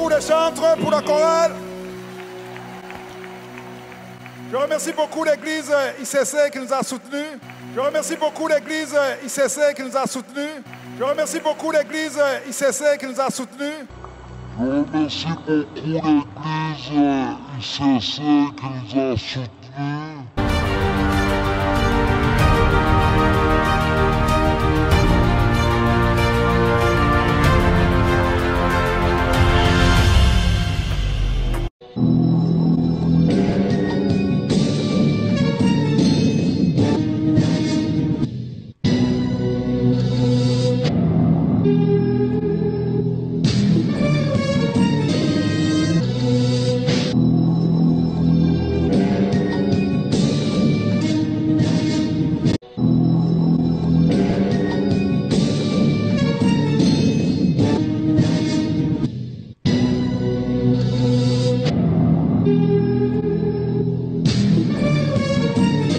beaucoup les chantres pour la chorale. Je remercie beaucoup l'église ICC qui nous a soutenus. Je remercie beaucoup l'église ICC qui nous a soutenus. Je remercie beaucoup l'église ICC qui nous a soutenus. Je remercie beaucoup l'église ICC qui nous a soutenus.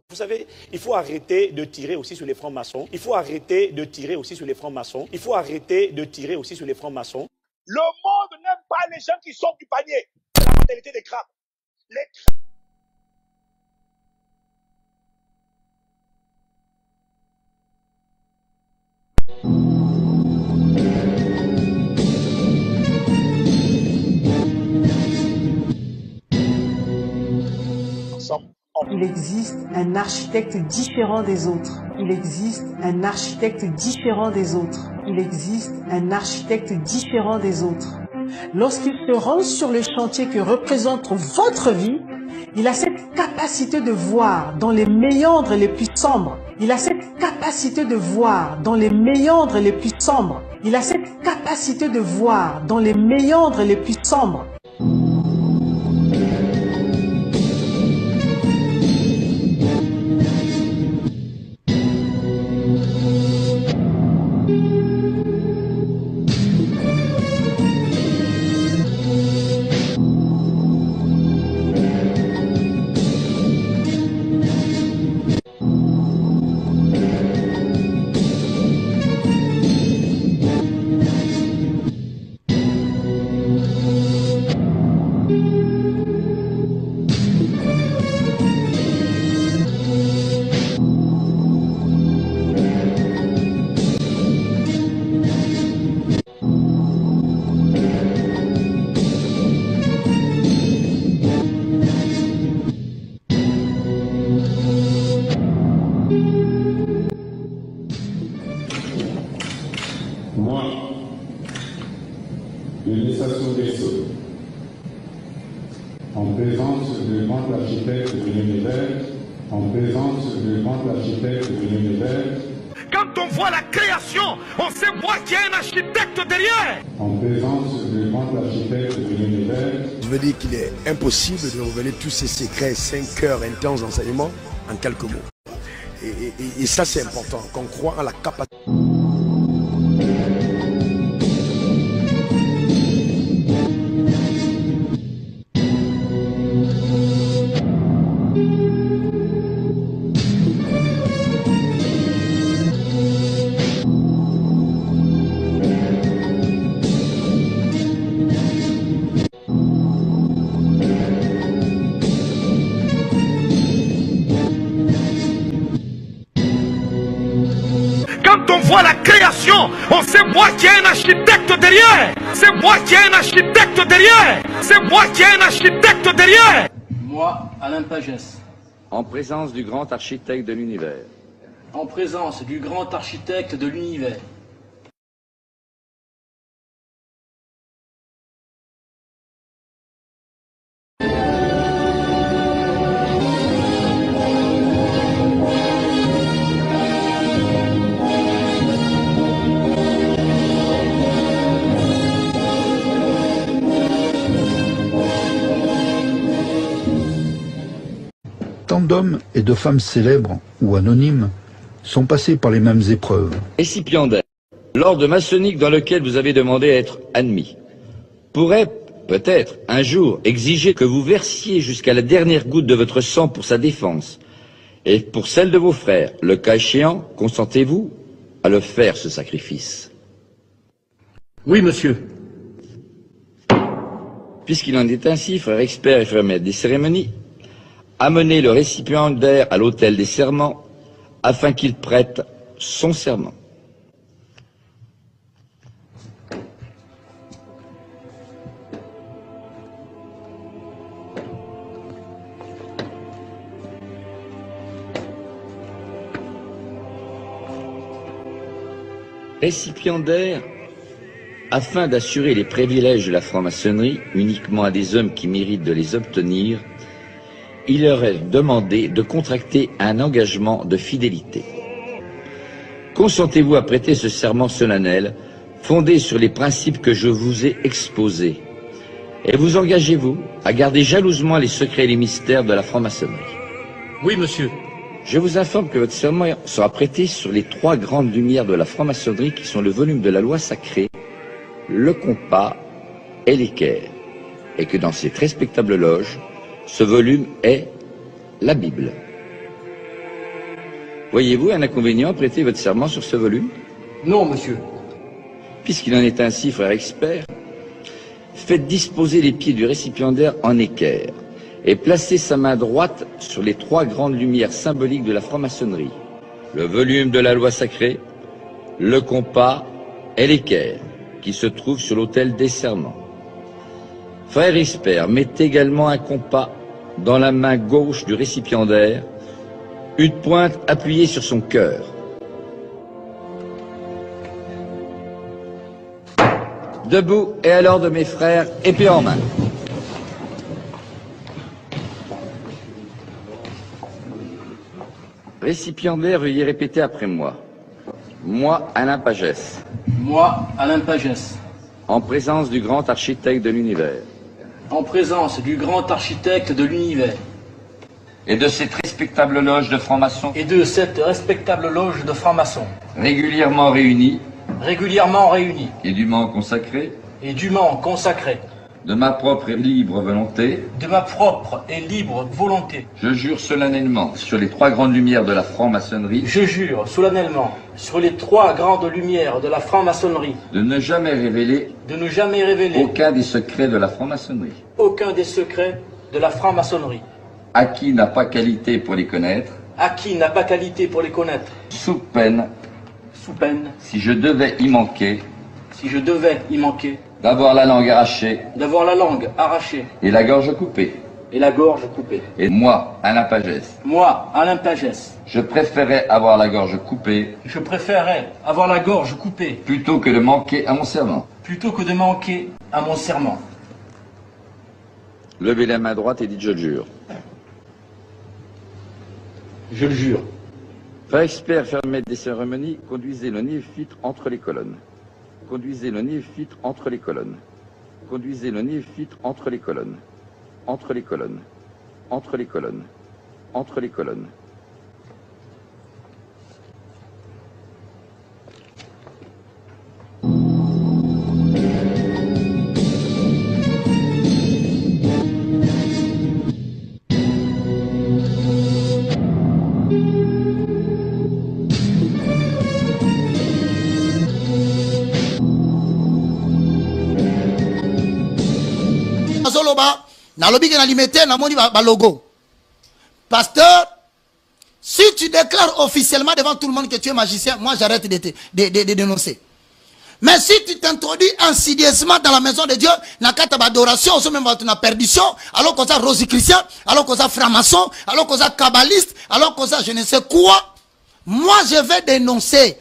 Vous savez, il faut arrêter de tirer aussi sur les francs-maçons. Il faut arrêter de tirer aussi sur les francs-maçons. Il faut arrêter de tirer aussi sur les francs-maçons. Le monde n'aime pas les gens qui sortent du panier. C'est la mentalité des crabes. Les crabes. Il existe un architecte différent des autres. Il existe un architecte différent des autres. Il existe un architecte différent des autres. Lorsqu'il se rend sur le chantier que représente votre vie, il a cette capacité de voir dans les méandres les plus sombres. Il a cette capacité de voir dans les méandres les plus sombres. Il a cette capacité de voir dans les méandres les plus sombres. Moi, Denis Sassou Nguesso, en présence du grand architecte de l'univers, en présence du grand architecte de l'univers, quand on voit la création, on sait voir qu'il y a un architecte derrière. en présence du grand architecte de l'univers, Je veux dire qu'il est impossible de révéler tous ces secrets, 5 heures intenses d'enseignement en quelques mots. Et ça c'est important, qu'on croit en la capacité. Quand on voit la création, on sait voir qu'il y a un architecte derrière. C'est voir qu'il y a un architecte derrière. C'est voir qu'il y a un architecte derrière. Moi, Alain Pagès. En présence du grand architecte de l'univers. En présence du grand architecte de l'univers. Tant d'hommes et de femmes célèbres ou anonymes sont passés par les mêmes épreuves. Récipiendaire, l'ordre maçonnique dans lequel vous avez demandé à être admis, pourrait peut-être un jour exiger que vous versiez jusqu'à la dernière goutte de votre sang pour sa défense et pour celle de vos frères. Le cas échéant, consentez-vous à le faire, ce sacrifice? Oui, monsieur. Puisqu'il en est ainsi, frères experts et frères maîtres des cérémonies, amenez le récipiendaire à l'autel des serments afin qu'il prête son serment. Récipiendaire, afin d'assurer les privilèges de la franc-maçonnerie uniquement à des hommes qui méritent de les obtenir, il leur est demandé de contracter un engagement de fidélité. Consentez-vous à prêter ce serment solennel fondé sur les principes que je vous ai exposés, et vous engagez-vous à garder jalousement les secrets et les mystères de la franc-maçonnerie? Oui, monsieur. Je vous informe que votre serment sera prêté sur les 3 grandes lumières de la franc-maçonnerie qui sont le volume de la loi sacrée, le compas et l'équerre, et que dans cette respectable loge, ce volume est la Bible. Voyez-vous un inconvénient à prêter votre serment sur ce volume? Non, monsieur. Puisqu'il en est ainsi, frère expert, faites disposer les pieds du récipiendaire en équerre et placez sa main droite sur les 3 grandes lumières symboliques de la franc-maçonnerie, le volume de la loi sacrée, le compas et l'équerre, qui se trouve sur l'autel des serments. Frère expert, mettez également un compas dans la main gauche du récipiendaire, une pointe appuyée sur son cœur. Debout et à l'ordre de mes frères, épée en main. Récipiendaire, veuillez répéter après moi. Moi, Alain Pagès. Moi, Alain Pagès. En présence du grand architecte de l'univers. En présence du grand architecte de l'univers. Et de cette respectable loge de francs-maçons. Et de cette respectable loge de francs-maçons. Régulièrement réunis. Régulièrement réunis. Et dûment consacrés. Et dûment consacrés. De ma propre et libre volonté. De ma propre et libre volonté. Je jure solennellement sur les 3 grandes lumières de la franc-maçonnerie. Je jure solennellement sur les 3 grandes lumières de la franc-maçonnerie. De ne jamais révéler. De ne jamais révéler. Aucun des secrets de la franc-maçonnerie. Aucun des secrets de la franc-maçonnerie. À qui n'a pas qualité pour les connaître. À qui n'a pas qualité pour les connaître. Sous peine. Sous peine. Si je devais y manquer. Si je devais y manquer. D'avoir la langue arrachée. D'avoir la langue arrachée. Et la gorge coupée. Et la gorge coupée. Et moi, Alain Pagès. Moi, Alain Pagès. Je préférais avoir la gorge coupée. Je préférerais avoir la gorge coupée. Plutôt que de manquer à mon serment. Plutôt que de manquer à mon serment. Levez la main droite et dites je le jure. Je le jure. Frère expert, frère maître des cérémonies, conduisez le néophyte entre les colonnes. Conduisez le néophyte entre les colonnes. Conduisez le néophyte entre les colonnes. Entre les colonnes. Entre les colonnes. Entre les colonnes. logo. Pasteur, si tu déclares officiellement devant tout le monde que tu es magicien, moi j'arrête de dénoncer. Mais si tu t'introduis insidieusement dans la maison de Dieu, dans la adoration, on se met dans la perdition, alors qu'on a rosichristien, alors qu'on a franc-maçon, alors qu'on a kabbaliste, alors qu'on a je ne sais quoi, moi je vais dénoncer.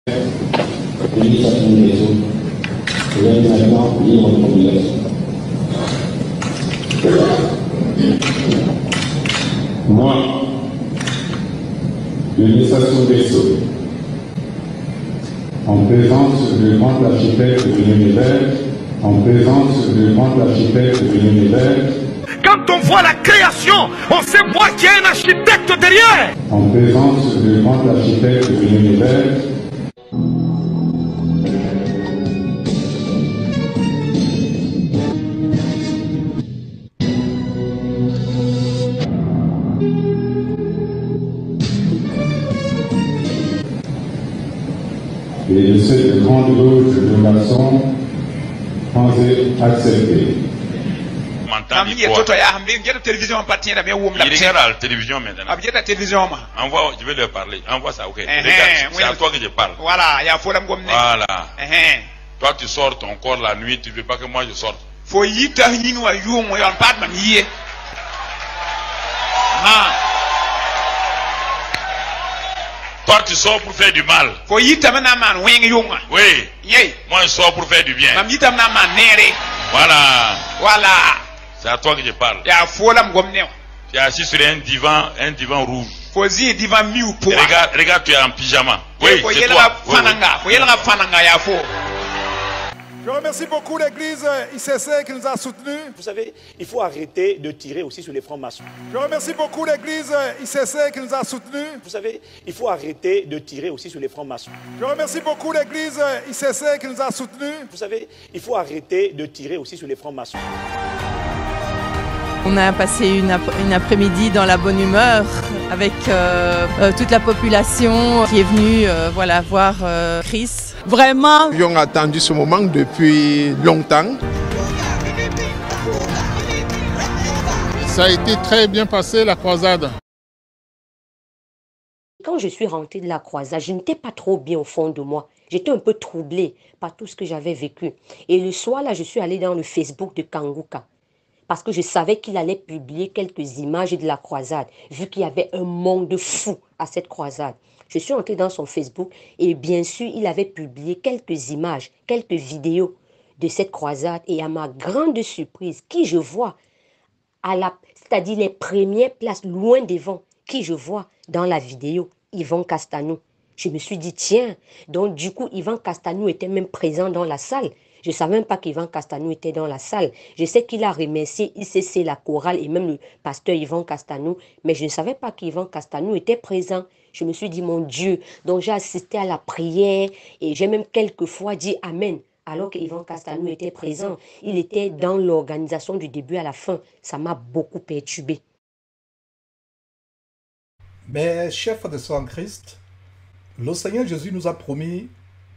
L'initiation des autres. Je vais maintenant lire votre obligation. Moi, l'initiation des autres, en présence du grand architecte de l'univers, en présence du grand architecte de l'univers, Quand on voit la création, on sait moi qu'il y a un architecte derrière. en présence du grand architecte de l'univers, et de cette grande loge de maçons, pensez accepter. Il regarde la télévision maintenant. Envoie, je vais leur parler. Envoie ça, ok. Regarde, c'est à toi que je parle. Voilà. Toi, tu sors ton corps la nuit, tu ne veux pas que moi je sorte. Toi, tu sors pour faire du mal. Oui. Moi, je sors pour faire du bien. Voilà. C'est à toi que je parle. Tu es assis sur un divan rouge. Regarde, tu es en pyjama. Oui, c'est toi. Je remercie beaucoup l'Église ICC qui nous a soutenus. Vous savez, il faut arrêter de tirer aussi sur les francs-maçons. Je remercie beaucoup l'Église ICC qui nous a soutenus. Vous savez, il faut arrêter de tirer aussi sur les francs-maçons. Je remercie beaucoup l'Église ICC qui nous a soutenus. Vous savez, il faut arrêter de tirer aussi sur les francs-maçons. On a passé une après-midi dans la bonne humeur avec toute la population qui est venue voir Chris. Vraiment. Nous avons attendu ce moment depuis longtemps. Ça a été très bien passé la croisade. Quand je suis rentrée de la croisade, je n'étais pas trop bien au fond de moi. J'étais un peu troublée par tout ce que j'avais vécu. Et le soir, là, je suis allée dans le Facebook de Kanguka. Parce que je savais qu'il allait publier quelques images de la croisade, vu qu'il y avait un monde fou à cette croisade. Je suis entrée dans son Facebook et bien sûr, il avait publié quelques images, quelques vidéos de cette croisade. Et à ma grande surprise, qui je vois, c'est-à-dire les premières places, loin devant, qui je vois dans la vidéo, Yvan Castanou. Je me suis dit, tiens, donc du coup, Yvan Castanou était même présent dans la salle. Je ne savais même pas qu'Yvan Castanou était dans la salle. Je sais qu'il a remercié ICC, la chorale et même le pasteur Yvan Castanou, mais je ne savais pas qu'Yvan Castanou était présent. Je me suis dit, mon Dieu, donc j'ai assisté à la prière et j'ai même quelquefois dit Amen. Alors qu'Yvan Castanou était présent, il était dans l'organisation du début à la fin. Ça m'a beaucoup perturbé. Mais chers de sang en Christ, le Seigneur Jésus nous a promis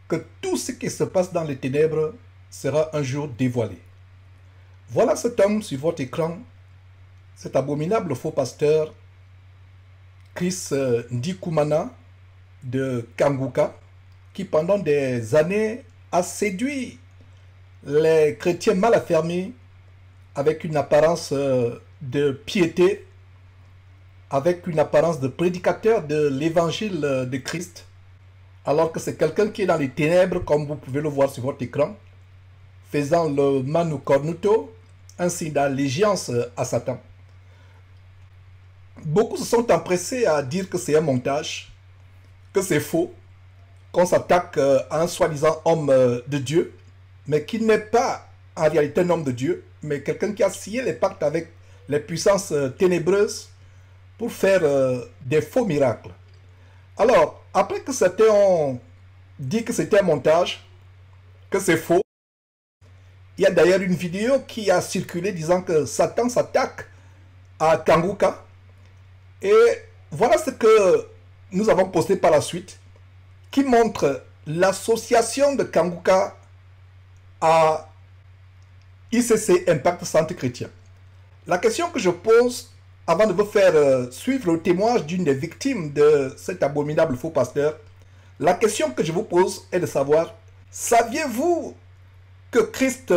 que tout ce qui se passe dans les ténèbres sera un jour dévoilé. Voilà cet homme sur votre écran, cet abominable faux pasteur, Chris Ndikumana de Kanguka, qui pendant des années a séduit les chrétiens mal affermis avec une apparence de piété, avec une apparence de prédicateur de l'évangile de Christ, alors que c'est quelqu'un qui est dans les ténèbres, comme vous pouvez le voir sur votre écran, faisant le Manu Cornuto, un signe d'allégeance à Satan. Beaucoup se sont empressés à dire que c'est un montage, que c'est faux, qu'on s'attaque à un soi-disant homme de Dieu, mais qui n'est pas en réalité un homme de Dieu, mais quelqu'un qui a scié les pactes avec les puissances ténébreuses pour faire des faux miracles. Alors, après que certains ont dit que c'était un montage, que c'est faux, il y a d'ailleurs une vidéo qui a circulé disant que Satan s'attaque à Kanguka. Et voilà ce que nous avons posté par la suite, qui montre l'association de Kanguka à ICC Impact Centre Chrétien. La question que je pose, avant de vous faire suivre le témoignage d'une des victimes de cet abominable faux pasteur, la question que je vous pose est de savoir, saviez-vous que Christ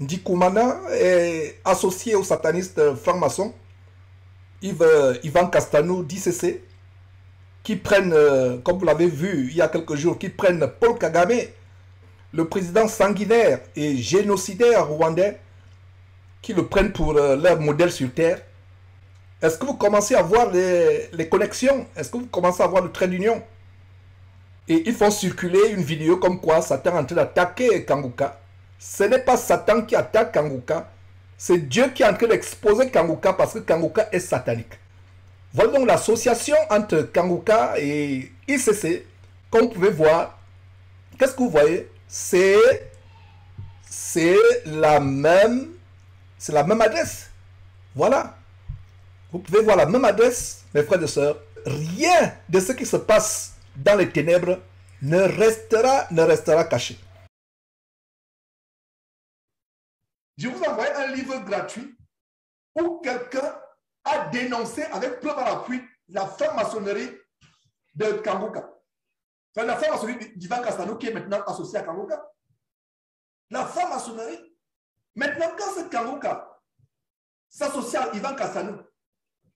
Ndikumana est associé au sataniste franc-maçon Yvan Castanou d'ICC? qui prennent, comme vous l'avez vu il y a quelques jours, qui prennent Paul Kagame, le président sanguinaire et génocidaire rwandais, qui le prennent pour leur modèle sur terre. Est-ce que vous commencez à voir les connexions? Est-ce que vous commencez à voir le trait d'union? Et ils font circuler une vidéo comme quoi Satan est en train d'attaquer Kanguka. Ce n'est pas Satan qui attaque Kanguka, c'est Dieu qui est en train d'exposer Kanguka parce que Kanguka est satanique. Voilà donc l'association entre Kanguka et ICC. Comme vous pouvez voir, qu'est-ce que vous voyez? C'est la même adresse. Voilà. Vous pouvez voir la même adresse, mes frères et sœurs. Rien de ce qui se passe dans les ténèbres ne restera caché. Je vous envoie un livre gratuit où quelqu'un a dénoncé avec preuve à l'appui la franc-maçonnerie de Kanguka. Enfin, la franc-maçonnerie d'Ivan Castanou qui est maintenant associée à Kanguka. La franc-maçonnerie, maintenant quand ce Kanguka s'associe à Ivan Castanou,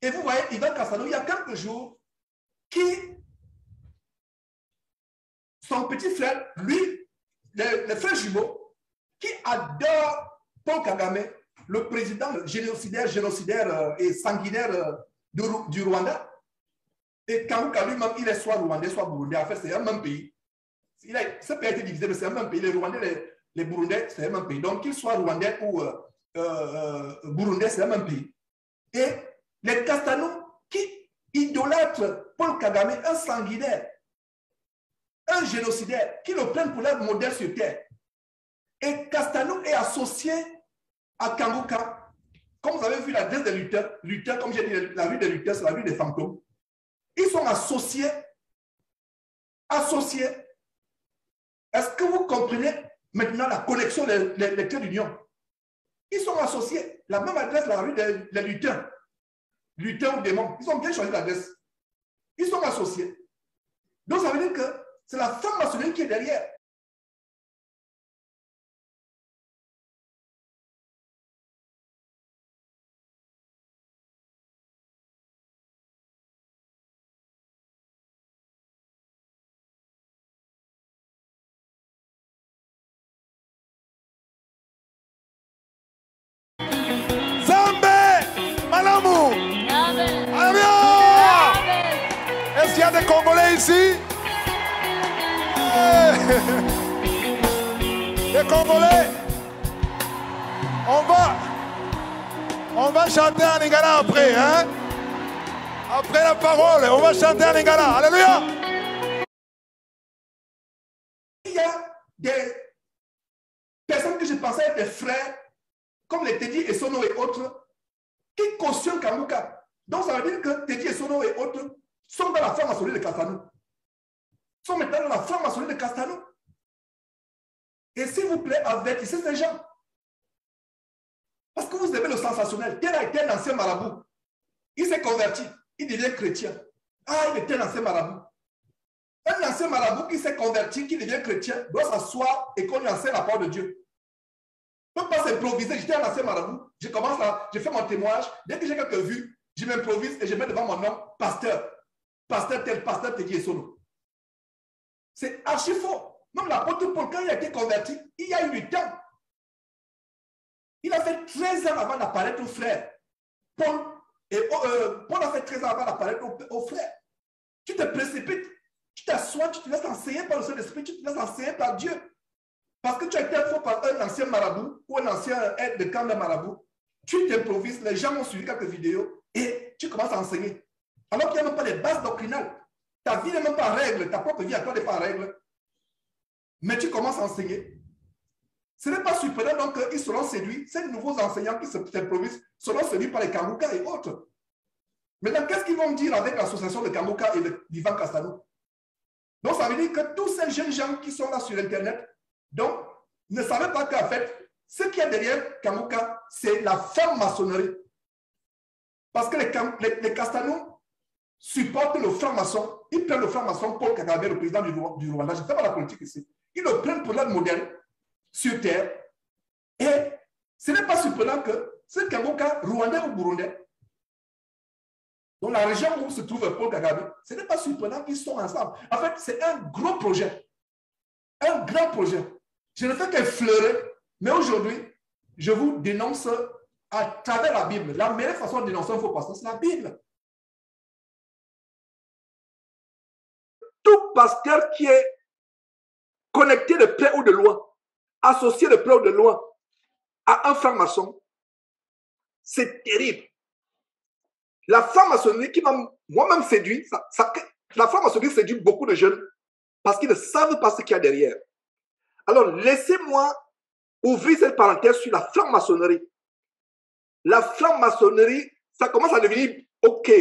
et vous voyez Ivan Castanou, il y a quelques jours, qui, son petit frère, lui, le frère jumeau, qui adore Paul Kagame, le président génocidaire et sanguinaire du Rwanda. Et Kanguka lui-même, il est soit rwandais, soit burundais. En fait, c'est un même pays. Ce pays a été divisé, mais c'est un même pays. Les Rwandais, les Burundais, c'est un même pays. Donc, qu'il soit rwandais ou burundais, c'est un même pays. Et les Castanou qui idolâtrent Paul Kagame, un sanguinaire, un génocidaire, qui le prennent pour leur modèle sur terre. Et Castanou est associé à Kanguka. Comme vous avez vu l'adresse des lutteurs, comme j'ai dit, la rue des lutteurs, c'est la rue des fantômes. Ils sont associés. Est-ce que vous comprenez maintenant la connexion des traits d'union? Ils sont associés. La même adresse, la rue des lutteurs. Lutteurs ou démons. Ils ont bien choisi l'adresse. Ils sont associés. Donc ça veut dire que c'est la franc-maçonnerie qui est derrière. Est-ce qu'il y a des Congolais ici? Les Congolais, on va chanter en lingala après, hein? Après la parole, on va chanter en lingala. Alléluia! Il y a des personnes que je pensais être des frères, comme les Teddy et Sono et autres, qui cautionnent Kanguka. Donc ça veut dire que Teddy et Sono et autres sont dans la franc-maçonnerie de Castanou. Sont maintenant dans la franc-maçonnerie de Castanou. Et s'il vous plaît, avertissez ces gens. Parce que vous aimez le sensationnel. Tel a été un ancien marabout. Il s'est converti. Il devient chrétien. Ah, il était un ancien marabout. Un ancien marabout qui s'est converti, qui devient chrétien, doit s'asseoir et qu'on lui enseigne la parole de Dieu. On ne peut pas s'improviser. J'étais un ancien marabout. Je commence là, je fais mon témoignage. Dès que j'ai quelques vues, je m'improvise et je mets devant mon nom pasteur. Pasteur tel, pasteur Teddy et Sono. C'est archi faux. Même l'apôtre Paul, quand il a été converti, il y a eu du temps. Il a fait 13 ans avant d'apparaître aux frères. Paul a fait 13 ans avant d'apparaître aux frères. Tu te précipites, tu t'assois, tu te laisses enseigner par le Saint-Esprit, tu te laisses enseigner par Dieu. Parce que tu as été faux par un ancien marabout ou un ancien aide de camp de marabout. Tu t'improvises, les gens ont suivi quelques vidéos et tu commences à enseigner. Alors qu'il n'y a même pas les bases doctrinales. Ta vie n'est même pas en règle, ta propre vie à toi n'est pas en règle. Mais tu commences à enseigner. Ce n'est pas surprenant donc qu'ils seront séduits. Ces nouveaux enseignants qui s'improvisent seront séduits par les Kanguka et autres. Maintenant, qu'est-ce qu'ils vont dire avec l'association de Kanguka et d'Ivan Castanou? Donc, ça veut dire que tous ces jeunes gens qui sont là sur Internet, donc, ne savaient pas qu'en fait, ce qu'il y a derrière Kanguka, c'est la franc-maçonnerie. Parce que les Castanou supportent le franc-maçon. Ils prennent le franc-maçon Paul Kagame, le président du Rwanda. Je ne fais pas la politique ici. Ils le prennent pour leur modèle sur terre. Et ce n'est pas surprenant que ce Kanguka, rwandais ou burundais, Donc la région où se trouve Paul Kagame, ce n'est pas surprenant qu'ils sont ensemble. En fait, c'est un gros projet. Un grand projet. Je ne fais qu'effleurer, mais aujourd'hui, je vous dénonce à travers la Bible. La meilleure façon de dénoncer un faux pasteur, c'est la Bible. Tout pasteur qui est connecté de près ou de loin, associé de près ou de loin à un franc-maçon, c'est terrible. La franc-maçonnerie qui m'a moi-même séduit, la franc-maçonnerie séduit beaucoup de jeunes parce qu'ils ne savent pas ce qu'il y a derrière. Alors, laissez-moi ouvrir cette parenthèse sur la franc-maçonnerie. La franc-maçonnerie, ça commence à devenir OK.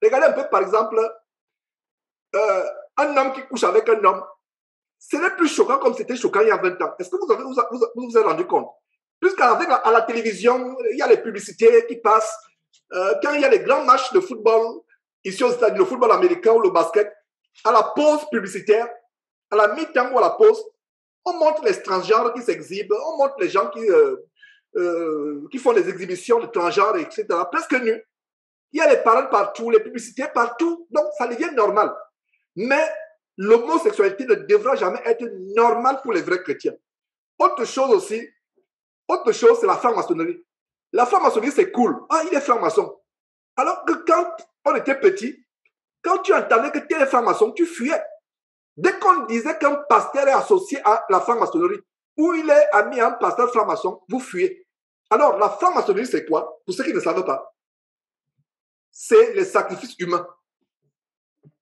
Regardez un peu, par exemple, un homme qui couche avec un homme. Ce n'est plus choquant comme c'était choquant il y a 20 ans. Est-ce que vous vous êtes rendu compte? Puisqu'à la télévision, il y a les publicités qui passent. Quand il y a les grands matchs de football, ici aux États-Unis, le football américain ou le basket, à la pause publicitaire, à la mi-temps ou à la pause, on montre les transgenres qui s'exhibent, on montre les gens qui font des exhibitions de transgenres, etc., presque nus. Il y a les paroles partout, les publicités partout, donc ça devient normal. Mais l'homosexualité ne devra jamais être normale pour les vrais chrétiens. Autre chose aussi, c'est la franc-maçonnerie. La franc-maçonnerie, c'est cool. Ah, il est franc-maçon. Alors que quand on était petit, quand tu entendais que tu es franc-maçon, tu fuyais. Dès qu'on disait qu'un pasteur est associé à la franc-maçonnerie, ou il est ami à un pasteur franc-maçon, vous fuyez. Alors, la franc-maçonnerie, c'est quoi? Pour ceux qui ne savent pas, c'est les sacrifices humains.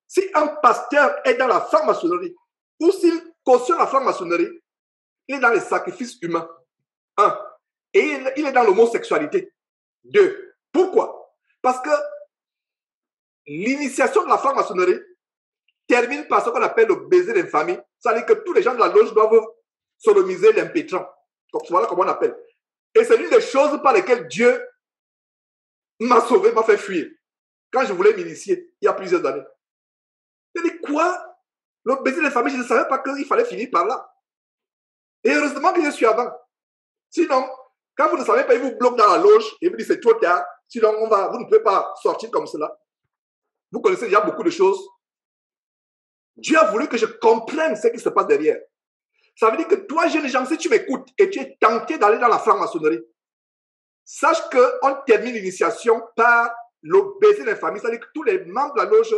Si un pasteur est dans la franc-maçonnerie, ou s'il cautionne la franc-maçonnerie, il est dans les sacrifices humains. 1. Et il est dans l'homosexualité. 2. Pourquoi? Parce que l'initiation de la franc-maçonnerie termine par ce qu'on appelle le baiser d'infamie. C'est-à-dire que tous les gens de la loge doivent sodomiser l'impétrant. Voilà comment on appelle. Et c'est l'une des choses par lesquelles Dieu m'a sauvé, m'a fait fuir. Quand je voulais m'initier, il y a plusieurs années. Je dis quoi? Le baiser d'infamie, je ne savais pas qu'il fallait finir par là. Et heureusement que je suis avant. Sinon, quand vous ne savez pas, il vous bloque dans la loge et vous dit c'est trop tard. Sinon, vous ne pouvez pas sortir comme cela. Vous connaissez déjà beaucoup de choses. Dieu a voulu que je comprenne ce qui se passe derrière. Ça veut dire que toi, jeune gens, si tu m'écoutes et tu es tenté d'aller dans la franc-maçonnerie, sache qu'on termine l'initiation par le baiser d'infamie. C'est-à-dire que tous les membres de la loge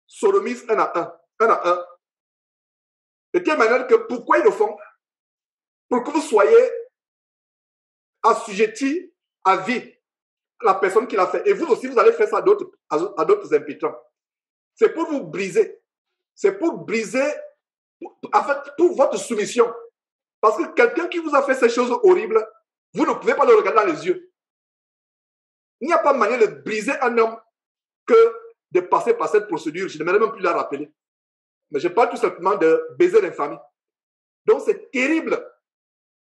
sodomisent un à un. De telle manière que pourquoi ils le font? Pour que vous soyez assujettis à vie à la personne qui l'a fait. Et vous aussi, vous allez faire ça à d'autres impétrants. C'est pour vous briser. C'est pour briser, en fait, pour votre soumission. Parce que quelqu'un qui vous a fait ces choses horribles, vous ne pouvez pas le regarder dans les yeux. Il n'y a pas manière de briser un homme que de passer par cette procédure. Je n'aimerais même plus la rappeler. Mais je parle tout simplement de baiser l'infamie. Donc c'est terrible.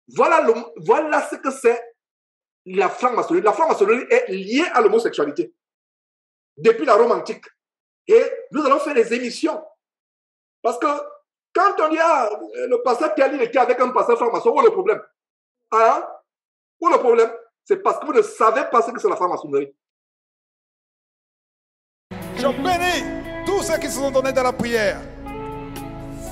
Voilà ce que c'est la franc-maçonnerie. La franc-maçonnerie est liée à l'homosexualité. Depuis la Rome antique. Et nous allons faire des émissions. Parce que quand on dit, le pasteur Kelly était avec un pasteur franc-maçon, où est le problème? Hein? Où est le problème? C'est parce que vous ne savez pas ce que c'est la franc-maçonnerie. Je bénis tous ceux qui se sont donnés dans la prière.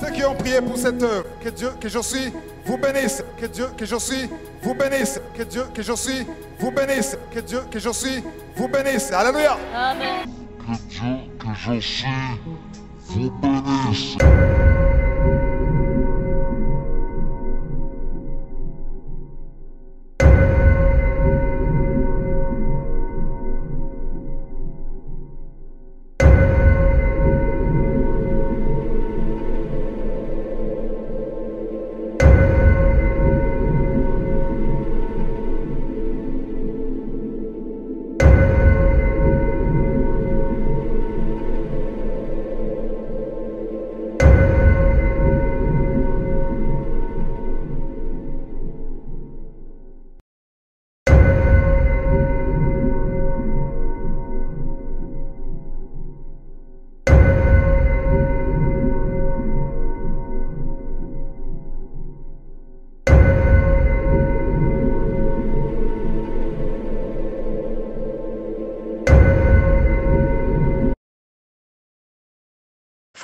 Ceux qui ont prié pour cette œuvre. Que Dieu, que je suis, vous bénisse. Que Dieu, que je suis, vous bénisse. Que Dieu, que je suis, vous bénisse. Que Dieu, que je suis, vous bénisse. Alléluia. Amen. Que Dieu, que je suis, vous bénisse.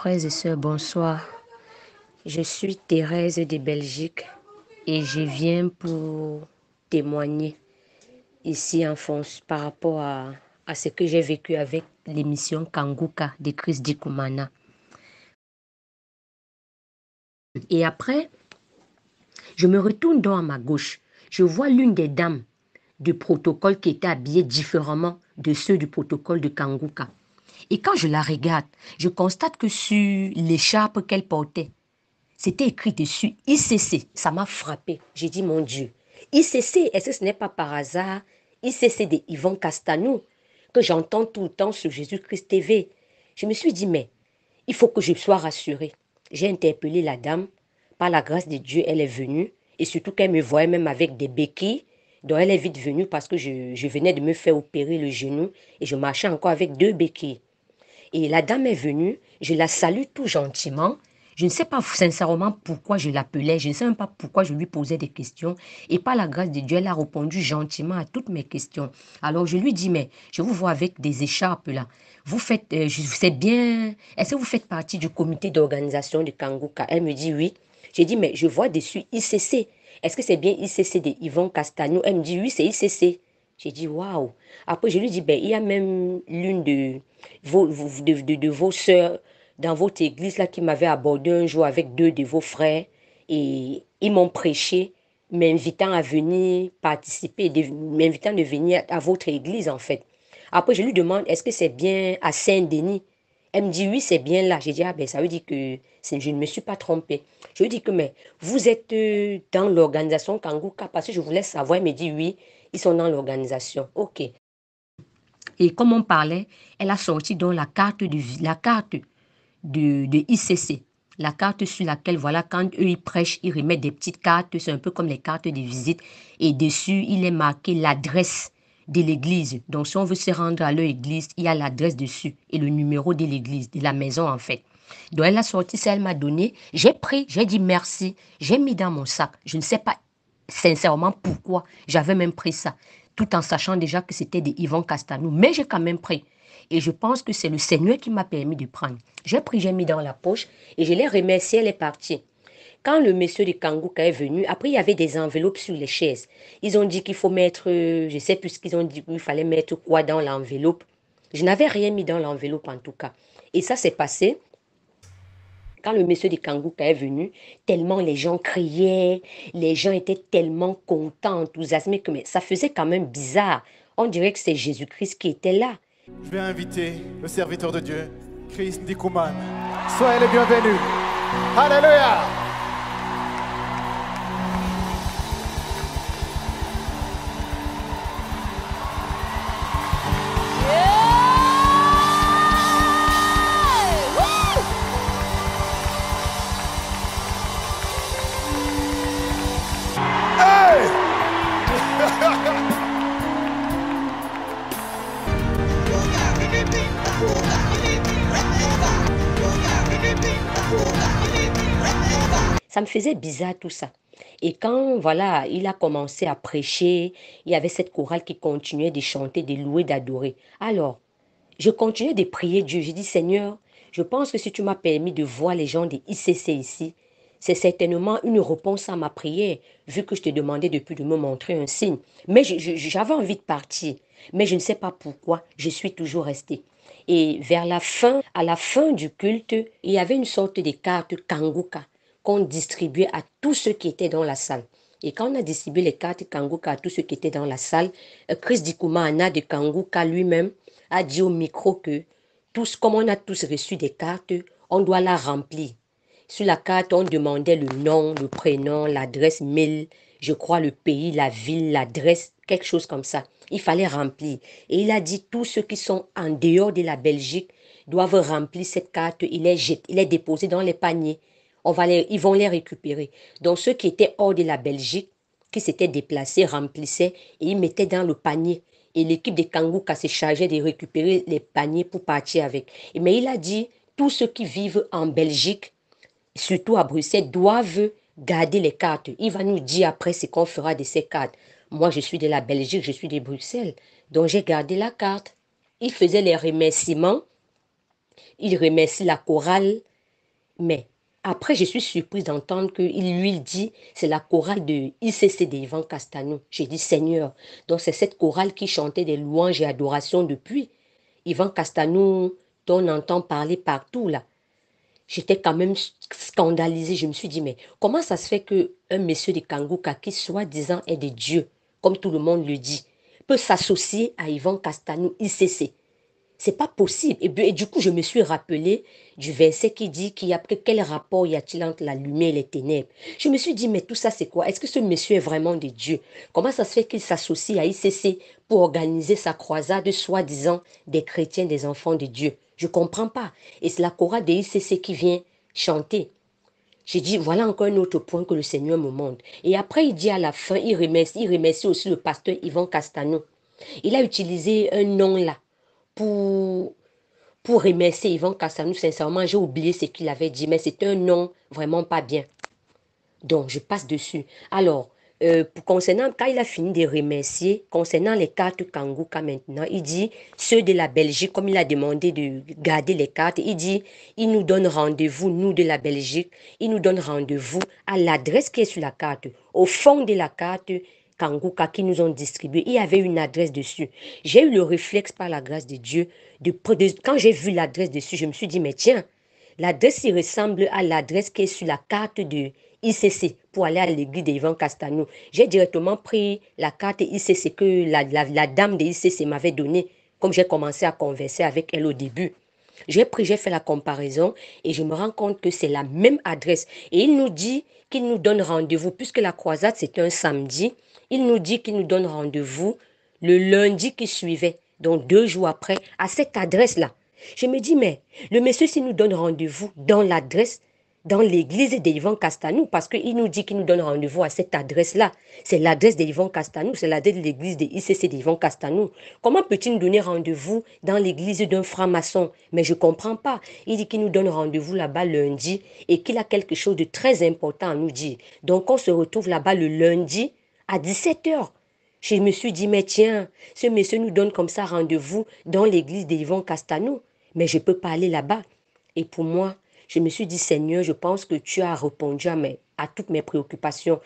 frères et sœurs, bonsoir. Je suis Thérèse de Belgique et je viens pour témoigner ici en France par rapport à ce que j'ai vécu avec l'émission Kanguka de Chris Ndikumana. Et après, je me retourne donc à ma gauche. Je vois l'une des dames du protocole qui était habillée différemment de ceux du protocole de Kanguka. Et quand je la regarde, je constate que sur l'écharpe qu'elle portait, c'était écrit dessus ICC. Ça m'a frappé. J'ai dit, mon Dieu, ICC, est-ce que ce n'est pas par hasard ICC de Yvon Castanou que j'entends tout le temps sur Jésus-Christ TV? Je me suis dit, mais il faut que je sois rassurée. J'ai interpellé la dame. Par la grâce de Dieu, elle est venue. Et surtout qu'elle me voyait même avec des béquilles. Donc elle est vite venue parce que je venais de me faire opérer le genou. Et je marchais encore avec 2 béquilles. Et la dame est venue. Je la salue tout gentiment. Je ne sais pas sincèrement pourquoi je l'appelais. Je ne sais même pas pourquoi je lui posais des questions. Et par la grâce de Dieu, elle a répondu gentiment à toutes mes questions. Alors je lui dis, mais je vous vois avec des écharpes là. Vous faites, je sais bien, est-ce que vous faites partie du comité d'organisation de Kanguka? Elle me dit oui. J'ai dit, mais je vois dessus ICC. Est-ce que c'est bien ICC de Yvon Castanou? Elle me dit oui, c'est ICC. J'ai dit waouh. Après, je lui dis, ben, il y a même l'une de vos sœurs dans votre église là qui m'avait abordé un jour avec 2 de vos frères. Et ils m'ont prêché, m'invitant à venir participer, m'invitant de venir à votre église en fait. Après, je lui demande, est-ce que c'est bien à Saint-Denis? Elle me dit, oui, c'est bien là. J'ai dit, ah ben, ça veut dire que je ne me suis pas trompée. Je lui dis que, mais vous êtes dans l'organisation Kanguka parce que je voulais savoir. Elle me dit, oui, ils sont dans l'organisation. OK. Et comme on parlait, elle a sorti donc la carte de ICC. La carte sur laquelle, voilà, quand eux, ils prêchent, ils remettent des petites cartes. C'est un peu comme les cartes de visite. Et dessus, il est marqué l'adresse de l'église. Donc, si on veut se rendre à leur église, il y a l'adresse dessus et le numéro de l'église, de la maison en fait. Donc, elle a sorti ça, elle m'a donné. J'ai pris, j'ai dit merci. J'ai mis dans mon sac. Je ne sais pas sincèrement pourquoi j'avais même pris ça, tout en sachant déjà que c'était de Yvon Castanou. Mais j'ai quand même pris. Et je pense que c'est le Seigneur qui m'a permis de prendre. J'ai pris, j'ai mis dans la poche et je l'ai remercié, elle est partie. Quand le monsieur de Kanguka est venu, après il y avait des enveloppes sur les chaises. Ils ont dit qu'il faut mettre, je sais plus ce qu'ils ont dit, qu'il fallait mettre quoi dans l'enveloppe. Je n'avais rien mis dans l'enveloppe en tout cas. Et ça s'est passé quand le monsieur de Kanguka est venu, tellement les gens criaient, les gens étaient tellement contents, enthousiasmés, que mais ça faisait quand même bizarre. On dirait que c'est Jésus-Christ qui était là. Je vais inviter le serviteur de Dieu, Chris Ndikumana. Soyez les bienvenus. Alléluia. Ça me faisait bizarre tout ça. Et quand, voilà, il a commencé à prêcher, il y avait cette chorale qui continuait de chanter, de louer, d'adorer. Alors, je continuais de prier Dieu. J'ai dit, Seigneur, je pense que si tu m'as permis de voir les gens de ICC ici, c'est certainement une réponse à ma prière, vu que je te demandais depuis de me montrer un signe. Mais j'avais envie de partir, mais je ne sais pas pourquoi, je suis toujours restée. Et à la fin du culte, il y avait une sorte de carte Kanguka qu'on distribuait à tous ceux qui étaient dans la salle. Et quand on a distribué les cartes Kanguka à tous ceux qui étaient dans la salle, Chris Ndikumana de Kanguka lui-même a dit au micro que comme on a tous reçu des cartes, on doit la remplir. Sur la carte, on demandait le nom, le prénom, l'adresse mail, je crois le pays, la ville, l'adresse, quelque chose comme ça. Il fallait remplir. Et il a dit tous ceux qui sont en dehors de la Belgique doivent remplir cette carte. Il est déposé dans les paniers. Ils vont les récupérer. Donc ceux qui étaient hors de la Belgique, qui s'étaient déplacés, remplissaient et ils mettaient dans le panier. Et l'équipe de Kanguka se chargeait de récupérer les paniers pour partir avec. Mais il a dit, tous ceux qui vivent en Belgique, surtout à Bruxelles, doivent garder les cartes. Il va nous dire après ce qu'on fera de ces cartes. Moi, je suis de la Belgique, je suis de Bruxelles. Donc, j'ai gardé la carte. Il faisait les remerciements. Il remercie la chorale Mais après, je suis surprise d'entendre qu'il lui dit, c'est la chorale de ICC d'Yvan Castanou. J'ai dit, Seigneur, donc c'est cette chorale qui chantait des louanges et adorations depuis. Yvan Castanou, dont on entend parler partout là. J'étais quand même scandalisée. Je me suis dit, mais comment ça se fait qu'un monsieur de Kanguka, qui soi-disant est de Dieu, comme tout le monde le dit, peut s'associer à Yvan Castanou ICC? C'est pas possible. Et du coup, je me suis rappelé du verset qui dit quel rapport y a-t-il entre la lumière et les ténèbres? Je me suis dit, mais tout ça, c'est quoi? Est-ce que ce monsieur est vraiment de Dieu? Comment ça se fait qu'il s'associe à ICC pour organiser sa croisade, soi-disant, des chrétiens, des enfants de Dieu? Je ne comprends pas. Et c'est la chorale de ICC qui vient chanter. J'ai dit, voilà encore un autre point que le Seigneur me montre. Et après, il dit à la fin, il remercie aussi le pasteur Yvan Castanou. Il a utilisé un nom là pour remercier Yvan Castanou. Sincèrement, j'ai oublié ce qu'il avait dit, mais c'est un nom vraiment pas bien. Donc, je passe dessus. Alors, concernant, quand il a fini de remercier, concernant les cartes Kanguka maintenant, il dit, ceux de la Belgique, comme il a demandé de garder les cartes, il dit, il nous donne rendez-vous, nous de la Belgique, il nous donne rendez-vous à l'adresse qui est sur la carte. Au fond de la carte Kanguka qui nous ont distribué, il y avait une adresse dessus. J'ai eu le réflexe par la grâce de Dieu, quand j'ai vu l'adresse dessus, je me suis dit, mais tiens, l'adresse il ressemble à l'adresse qui est sur la carte de ICC pour aller à l'église d'Yvan Castanou. J'ai directement pris la carte ICC que la dame de ICC m'avait donnée, comme j'ai commencé à converser avec elle au début. J'ai fait la comparaison et je me rends compte que c'est la même adresse. Et il nous dit qu'il nous donne rendez-vous, puisque la croisade c'est un samedi, il nous dit qu'il nous donne rendez-vous le lundi qui suivait, donc 2 jours après, à cette adresse-là. Je me dis, mais le monsieur, s'il nous donne rendez-vous dans l'adresse, dans l'église d'Yvan Castanou, parce qu'il nous dit qu'il nous donne rendez-vous à cette adresse-là. C'est l'adresse d'Yvan Castanou, c'est l'adresse de l'église de ICC d'Yvan Castanou. Comment peut-il nous donner rendez-vous dans l'église d'un franc-maçon? Mais je ne comprends pas. Il dit qu'il nous donne rendez-vous là-bas lundi et qu'il a quelque chose de très important à nous dire. Donc on se retrouve là-bas le lundi à 17h. Je me suis dit, mais tiens, ce monsieur nous donne comme ça rendez-vous dans l'église d'Yvan Castanou. Mais je ne peux pas aller là-bas. Et pour moi, je me suis dit, Seigneur, je pense que tu as répondu à toutes mes préoccupations.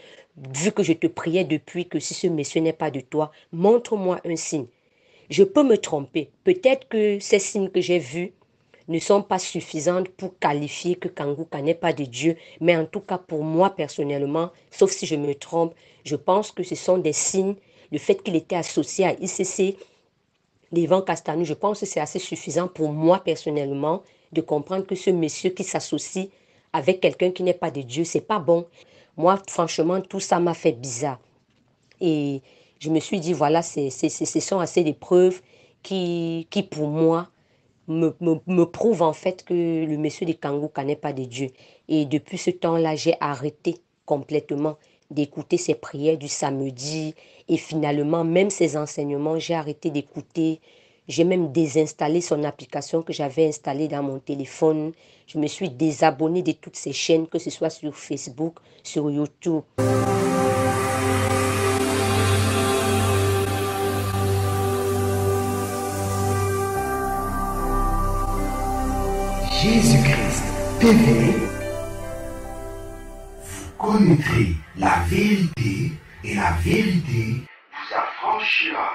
Vu que je te priais depuis que si ce monsieur n'est pas de toi, montre-moi un signe. Je peux me tromper. Peut-être que ces signes que j'ai vus ne sont pas suffisants pour qualifier que Kanguka n'est pas de Dieu. Mais en tout cas, pour moi personnellement, sauf si je me trompe, je pense que ce sont des signes. Le fait qu'il était associé à ICC d'Yvan Castanou, je pense que c'est assez suffisant pour moi personnellement de comprendre que ce monsieur qui s'associe avec quelqu'un qui n'est pas de Dieu, c'est pas bon. Moi, franchement, tout ça m'a fait bizarre. Et je me suis dit, voilà, ce sont assez des preuves qui pour moi, me prouvent en fait que le monsieur de Kanguka n'est pas de Dieu. Et depuis ce temps-là, j'ai arrêté complètement d'écouter ses prières du samedi. Et finalement, même ses enseignements, j'ai arrêté d'écouter. J'ai même désinstallé son application que j'avais installée dans mon téléphone. Je me suis désabonnée de toutes ces chaînes, que ce soit sur Facebook, sur YouTube. Jésus-Christ TV, vous connaîtrez la vérité et la vérité vous affranchira.